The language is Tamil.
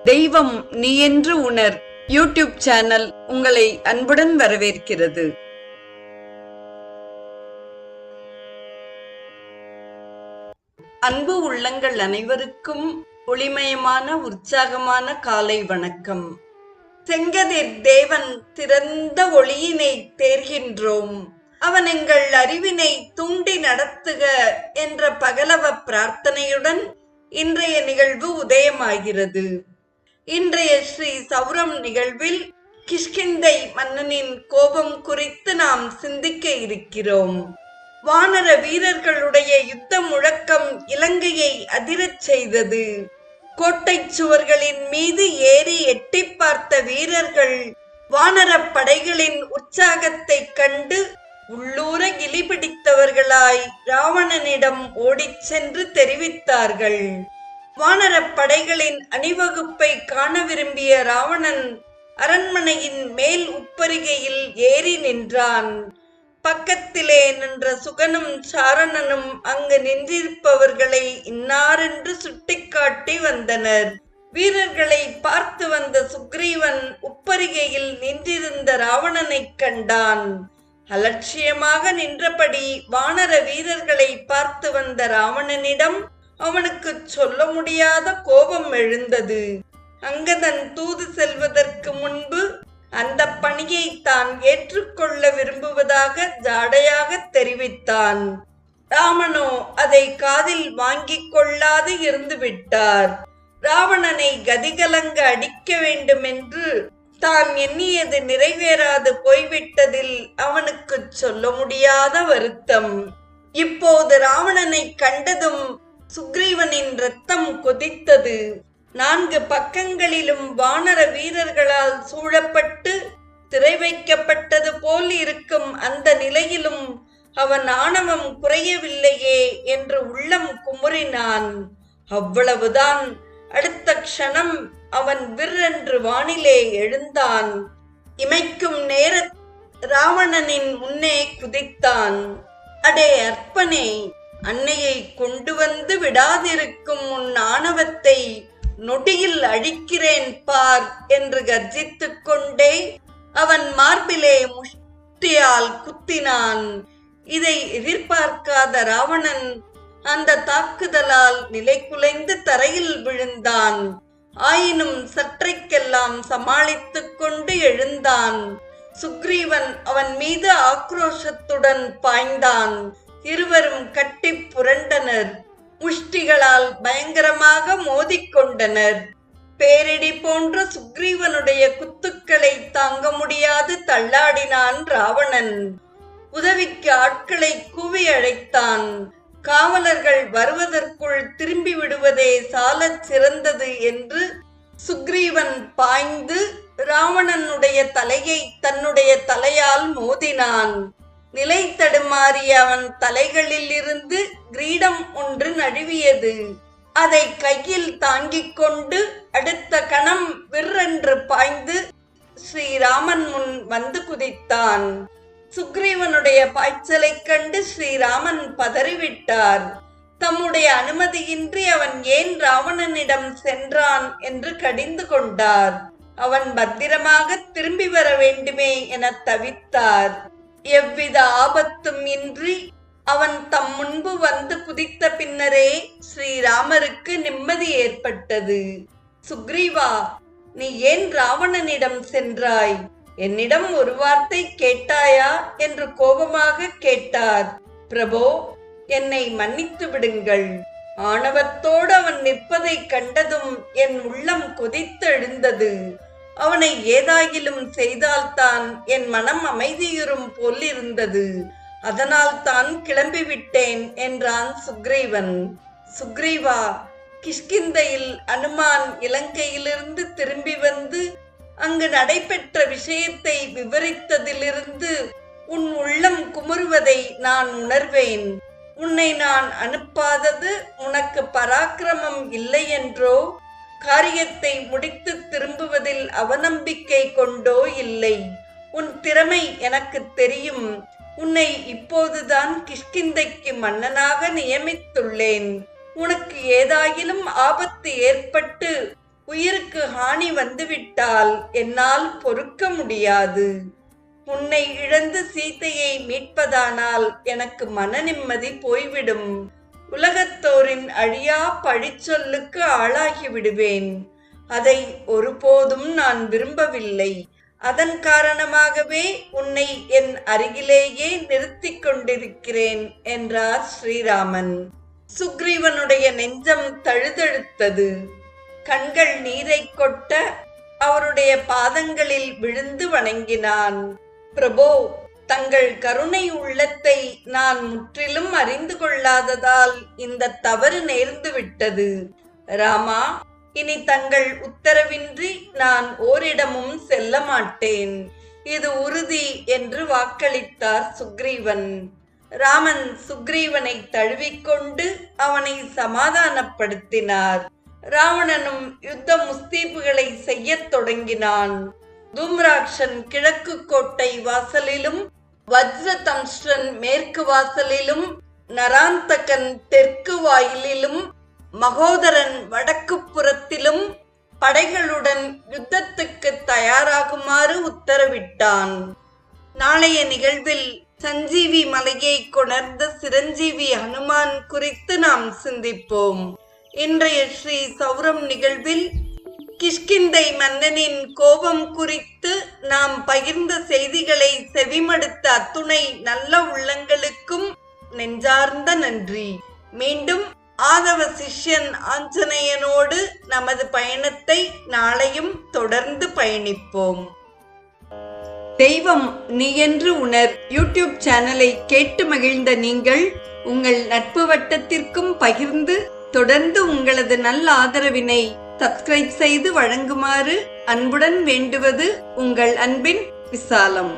தெய்வம் நீ என்று உணர் யூடியூப் சேனல் உங்களை அன்புடன் வரவேற்கிறது. அன்பு உள்ளங்கள் அனைவருக்கும் ஒளிமயமான உற்சாகமான காலை வணக்கம். செங்கதிர் தேவன் திறந்த ஒளியினை தேர்கின்றோம், அவன் எங்கள் அறிவினை தூண்டி நடத்துக என்ற பகலவ பிரார்த்தனையுடன் இன்றைய நிகழ்வு உதயமாகிறது. இன்றைய ஸ்ரீ சௌரம் நிகழ்வில் கிஷ்கிந்தை மன்னனின் கோபம் குறித்து நாம் சிந்திக்க இருக்கிறோம். வானர வீரர்களுடைய யுத்த முழக்கம் இலங்கையை அதிரச் செய்தது. கோட்டை சுவர்களின் மீது ஏறி எட்டி பார்த்த வீரர்கள் வானர படைகளின் உற்சாகத்தை கண்டு உள்ளூர கிளிபிடித்தவர்களாய் ராவணனிடம் ஓடிச் சென்று தெரிவித்தார்கள். வானர படைகளின் அணிவகுப்பை காண விரும்பிய ராவணன் அரண்மனையின் மேல் உப்பரிகையில் ஏறி நின்றான். பக்கத்திலே நின்ற சுகனும் சாரணனும் அங்கு நின்றிருப்பவர்களை இன்னாரென்று சுட்டிக்காட்டி வந்தனர். வீரர்களை பார்த்து வந்த சுக்ரீவன் உப்பரிகையில் நின்றிருந்த ராவணனை கண்டான். அலட்சியமாக நின்றபடி வானர வீரர்களை பார்த்து வந்த ராவணனிடம் அவனுக்கு சொல்ல முடியாத கோபம் எழுந்தது. அங்கதன் தூது செல்வதற்கு முன்பு அந்த பணியை தான் ஏற்றுக்கொள்ள விரும்புவதாக ஜாடையாக தெரிவித்தான். ராமனோ அதை காதில் வாங்கிக் கொள்ளாது இருந்து விட்டார். ராவணனை கதிகலங்க அடிக்க வேண்டும் என்று தான் எண்ணியது நிறைவேறாது போய்விட்டதில் அவனுக்கு சொல்ல முடியாத வருத்தம். இப்போது ராவணனை கண்டதும் சுக்ரீவனின் இரத்தம் கொதித்தது. 4 பக்கங்களிலும் வானர வீரர்களால் சூழப்பட்டு திரை வைக்கப்பட்டது போல் இருக்கும் அந்த நிலையிலும் அவன் ஆணவம் குறையவில்லையே என்று உள்ளம் குமுறினான். அவ்வளவுதான். அடுத்த க்ஷணம் அவன் விற்றென்று வானிலே எழுந்தான். இமைக்கும் நேர ராவணனின் முன்னே குதித்தான். அடே அற்பனே, அன்னையை கொண்டு வந்து விடாதிருக்கும் உன் ஆணவத்தை நொடியில் அழிக்கிறேன் பார் என்று கர்ஜித்துக் கொண்டே அவன் மார்பிலே முஷ்டியால் குத்தினான். இதை எதிர்பார்க்காத ராவணன் அந்த தாக்குதலால் நிலை குலைந்து தரையில் விழுந்தான். ஆயினும் சற்றைக்கெல்லாம் சமாளித்துக் கொண்டு எழுந்தான். சுக்ரீவன் அவன் மீது ஆக்ரோஷத்துடன் பாய்ந்தான். இருவரும் கட்டி புரண்டனர். முஷ்டிகளால் பயங்கரமாக மோதிக்கொண்டனர். பேரிடி போன்ற சுக்ரீவனுடைய குத்துக்களை தாங்க முடியாது தள்ளாடினான் ராவணன். உதவிக்கு ஆட்களை கூவி அழைத்தான். காவலர்கள் வருவதற்குள் திரும்பி விடுவதே சாலச் சிறந்தது என்று சுக்ரீவன் பாய்ந்து ராவணனுடைய தலையை தன்னுடைய தலையால் மோதினான். நிலை தடுமாறிய அவன் தலைகளில் இருந்து கிரீடம் ஒன்று நழுவியது. அதை கையில் தாங்கிக் கொண்டு அடுத்த கணம் விற்றென்று பாய்ந்து ஸ்ரீராமன் முன் வந்து குதித்தான். சுக்ரீவனுடைய பாய்ச்சலை கண்டு ஸ்ரீராமன் பதறிவிட்டார். தம்முடைய அனுமதியின்றி அவன் ஏன் ராவணனிடம் சென்றான் என்று கடிந்து கொண்டார். அவன் பத்திரமாக திரும்பி வர வேண்டுமே என தவித்தார். எவ்வித ஆபத்தும் இன்றி அவன் தம் முன்பு வந்து குதித்த பின்னரே ஸ்ரீராமருக்கு நிம்மதி ஏற்பட்டது. சுக்ரீவா, நீ ஏன் ராவணனிடம் சென்றாய்? என்னிடம் ஒரு வார்த்தை கேட்டாயா என்று கோபமாக கேட்டார். பிரபோ, என்னை மன்னித்து விடுங்கள். ஆணவத்தோடு அவன் நிற்பதை கண்டதும் என் உள்ளம் கொதித்தெழுந்தது. அவனை ஏதாகிலும் செய்தால்தான் என் மனம் அமைதியுறும் போல் இருந்தது. அதனால் தான் கிளம்பிவிட்டேன் என்றான் சுக்ரீவன். சுக்ரீவா, கிஷ்கிந்தையில் அனுமான் இலங்கையிலிருந்து திரும்பி வந்து அங்கு நடைபெற்ற விஷயத்தை விவரித்ததிலிருந்து உன் உள்ளம் குமுறுவதை நான் உணர்வேன். உன்னை நான் அனுப்பாதது உனக்கு பராக்கிரமம் இல்லை என்றோ, காரியத்தை முடித்து திரும்புவதில் அவநம்பிக்கை கொண்டோ இல்லை. உன் திறமை எனக்கு தெரியும். உன்னை இப்போதுதான் கிஷ்கிந்தைக்கு மன்னனாக நியமித்துள்ளேன். உனக்கு ஏதாயிலும் ஆபத்து ஏற்பட்டு உயிருக்கு ஹானி வந்துவிட்டால் என்னால் பொறுக்க முடியாது. உன்னை இழந்து சீதையை மீட்பதானால் எனக்கு மன நிம்மதி போய்விடும். உலகத்தோரின் அழியா பழிச்சொல்லுக்கு ஆளாகி விடுவேன். அதை ஒருபோதும் நான் விரும்பவில்லை. அதன் காரணமாகவே உன்னை என் அருகிலேயே நிறுத்திக் கொண்டிருக்கிறேன் என்றார் ஸ்ரீராமன். சுக்ரீவனுடைய நெஞ்சம் தழுதழுத்தது. கண்கள் நீரை கொட்ட அவருடைய பாதங்களில் விழுந்து வணங்கினான். பிரபோ, தங்கள் கருணை உள்ளத்தை நான் முற்றிலும் அறிந்து கொள்ளாததால் இந்த தவறு நேர்ந்து விட்டது. ராமா, இனி தங்கள் உத்தரவின்றி நான் ஓரிடமும் செல்ல மாட்டேன். இது உறுதி என்று வாக்களித்தார் சுக்ரீவன். ராமன் சுக்ரீவனை தழுவிக்கொண்டு அவனை சமாதானப்படுத்தினார். ராவணனும் யுத்த முஸ்தீபுகளை செய்யத் தொடங்கினான். தூம்ராக்ஷன் கிழக்கு கோட்டை வாசலிலும், வஜ்ரதம்ஷ்ரன் மேற்கு வாசலிலும், நராந்தகன் தெற்கு வாயிலிலும், மகோதரன் வடக்கு புறத்திலும் படைகளுடன் யுத்தத்துக்கு தயாராகுமாறு உத்தரவிட்டான். நாளைய நிகழ்வில் சஞ்சீவி மலையை கொணர்ந்த சிரஞ்சீவி ஹனுமான் குறித்து நாம் சிந்திப்போம். இன்றைய ஸ்ரீ சௌரம் நிகழ்வில் கிஷ்கிந்தை மன்னனின் கோபம் குறித்து நாம் பகிர்ந்த செய்திகளை செவிமடுத்த அத்துணை நல்ல உள்ளங்களுக்கும் நெஞ்சார்ந்த நன்றி. மீண்டும் ஆதவ சிஷ்யன் ஆஞ்சநேயனோடு நமது பயணத்தை நாளையும் தொடர்ந்து பயணிப்போம். தெய்வம் நீ என்று உணர் யூடியூப் சேனலை கேட்டு மகிழ்ந்த நீங்கள் உங்கள் நட்பு வட்டத்திற்கும் பகிர்ந்து தொடர்ந்து உங்களது நல்ல ஆதரவினை சப்ஸ்கிரைப் செய்து வழங்குமாறு அன்புடன் வேண்டுவது உங்கள் அன்பின் விசாலம்.